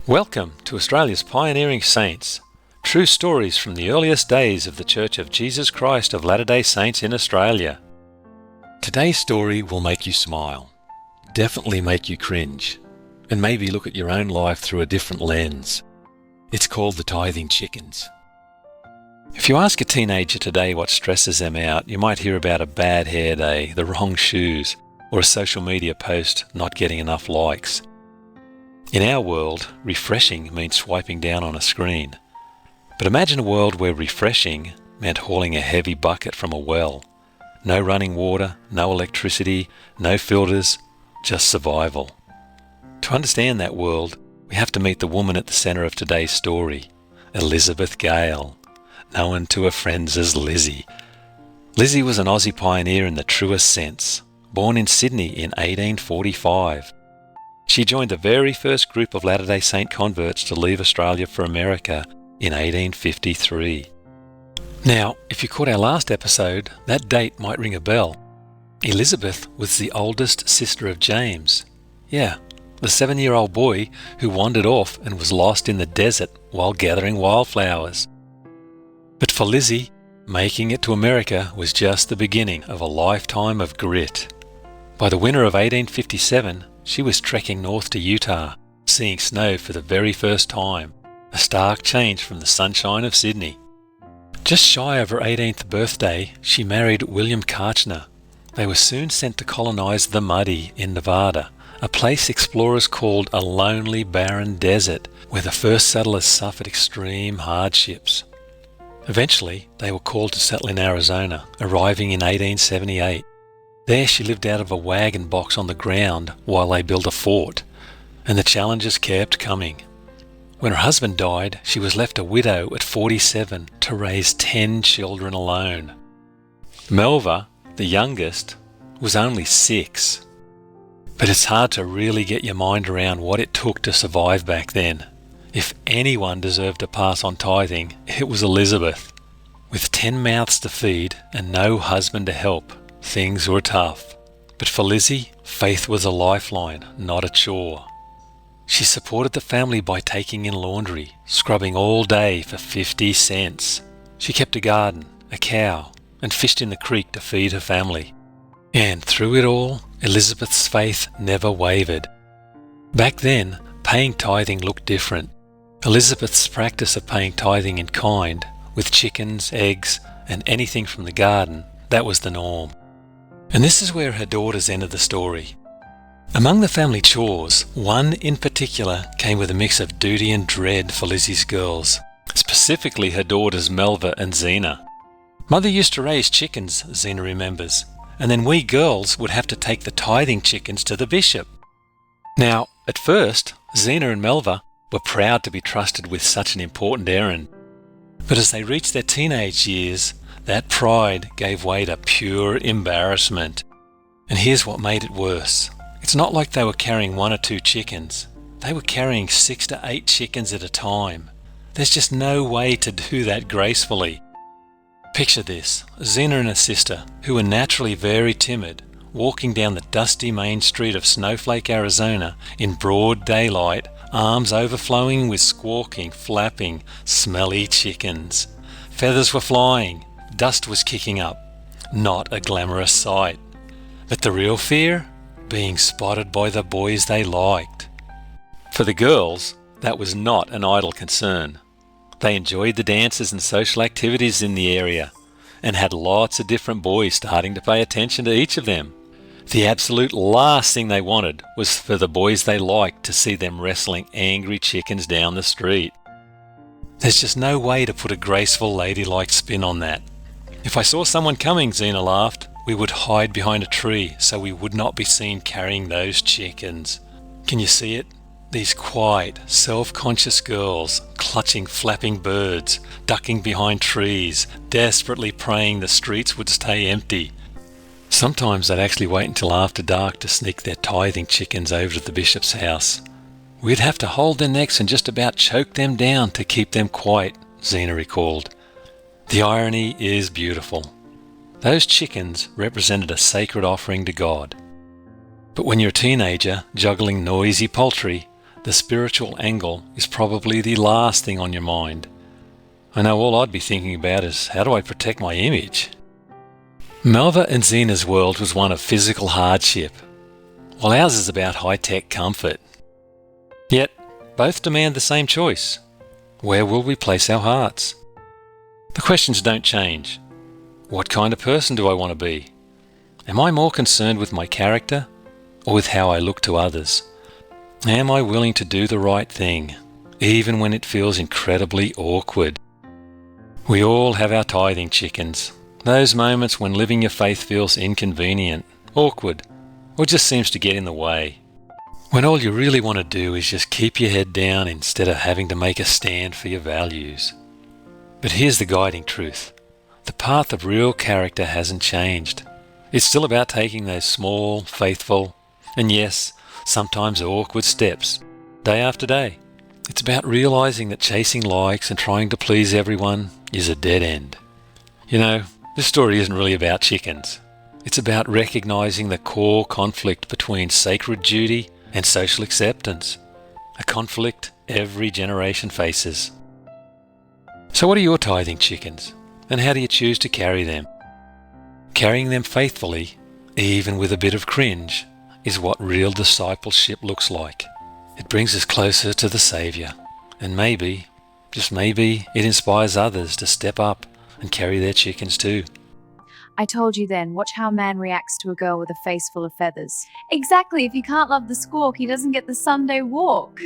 Welcome to Australia's Pioneering Saints, true stories from the earliest days of the Church of Jesus Christ of Latter-day Saints in Australia. Today's story will make you smile, definitely make you cringe, and maybe look at your own life through a different lens. It's called the tithing chickens. If you ask a teenager today what stresses them out, you might hear about a bad hair day, the wrong shoes, or a social media post not getting enough likes. In our world, refreshing means swiping down on a screen. But imagine a world where refreshing meant hauling a heavy bucket from a well. No running water, no electricity, no filters, just survival. To understand that world, we have to meet the woman at the centre of today's story, Lizzie Gale, known to her friends as Lizzie. Lizzie was an Aussie pioneer in the truest sense, born in Sydney in 1845. She joined the very first group of Latter-day Saint converts to leave Australia for America in 1853. Now, if you caught our last episode, that date might ring a bell. Elizabeth was the oldest sister of James. Yeah, the 7-year-old boy who wandered off and was lost in the desert while gathering wildflowers. But for Lizzie, making it to America was just the beginning of a lifetime of grit. By the winter of 1857, she was trekking north to Utah, seeing snow for the very first time, a stark change from the sunshine of Sydney. Just shy of her 18th birthday, she married William Karchner. They were soon sent to colonize the Muddy in Nevada, a place explorers called a lonely, barren desert where the first settlers suffered extreme hardships. Eventually, they were called to settle in Arizona, arriving in 1878. There she lived out of a wagon box on the ground while they built a fort, and the challenges kept coming. When her husband died, she was left a widow at 47 to raise 10 children alone. Melva, the youngest, was only 6. But it's hard to really get your mind around what it took to survive back then. If anyone deserved to pass on tithing, it was Elizabeth. With 10 mouths to feed and no husband to help, things were tough. But for Lizzie, faith was a lifeline, not a chore. She supported the family by taking in laundry, scrubbing all day for 50 cents. She kept a garden, a cow, and fished in the creek to feed her family. And through it all, Elizabeth's faith never wavered. Back then, paying tithing looked different. Elizabeth's practice of paying tithing in kind, with chickens, eggs, and anything from the garden, that was the norm. And this is where her daughters entered the story. Among the family chores, one in particular came with a mix of duty and dread for Lizzie's girls, specifically her daughters Melva and Zina. Mother used to raise chickens, Zina remembers, and then we girls would have to take the tithing chickens to the bishop. Now, at first, Zina and Melva were proud to be trusted with such an important errand. But as they reached their teenage years, that pride gave way to pure embarrassment. And here's what made it worse. It's not like they were carrying 1 or 2 chickens. They were carrying 6 to 8 chickens at a time. There's just no way to do that gracefully. Picture this, Zina and her sister, who were naturally very timid, walking down the dusty main street of Snowflake, Arizona in broad daylight, arms overflowing with squawking, flapping, smelly chickens. Feathers were flying. Dust was kicking up. Not a glamorous sight. But the real fear? Being spotted by the boys they liked. For the girls, that was not an idle concern. They enjoyed the dances and social activities in the area, and had lots of different boys starting to pay attention to each of them. The absolute last thing they wanted was for the boys they liked to see them wrestling angry chickens down the street. There's just no way to put a graceful, ladylike spin on that. If I saw someone coming, Zina laughed, we would hide behind a tree so we would not be seen carrying those chickens. Can you see it? These quiet, self-conscious girls, clutching flapping birds, ducking behind trees, desperately praying the streets would stay empty. Sometimes they'd actually wait until after dark to sneak their tithing chickens over to the bishop's house. We'd have to hold their necks and just about choke them down to keep them quiet, Zina recalled. The irony is beautiful. Those chickens represented a sacred offering to God. But when you're a teenager juggling noisy poultry, the spiritual angle is probably the last thing on your mind. I know all I'd be thinking about is, how do I protect my image? Melva and Zina's world was one of physical hardship, while ours is about high-tech comfort. Yet, both demand the same choice. Where will we place our hearts? The questions don't change. What kind of person do I want to be? Am I more concerned with my character or with how I look to others? Am I willing to do the right thing, even when it feels incredibly awkward? We all have our tithing chickens, those moments when living your faith feels inconvenient, awkward, or just seems to get in the way. When all you really want to do is just keep your head down instead of having to make a stand for your values. But here's the guiding truth. The path of real character hasn't changed. It's still about taking those small, faithful, and yes, sometimes awkward steps, day after day. It's about realizing that chasing likes and trying to please everyone is a dead end. You know, this story isn't really about chickens. It's about recognizing the core conflict between sacred duty and social acceptance, a conflict every generation faces. So what are your tithing chickens, and how do you choose to carry them? Carrying them faithfully, even with a bit of cringe, is what real discipleship looks like. It brings us closer to the Saviour, and maybe, just maybe, it inspires others to step up and carry their chickens too. I told you then, watch how a man reacts to a girl with a face full of feathers. Exactly, if he can't love the squawk, he doesn't get the Sunday walk.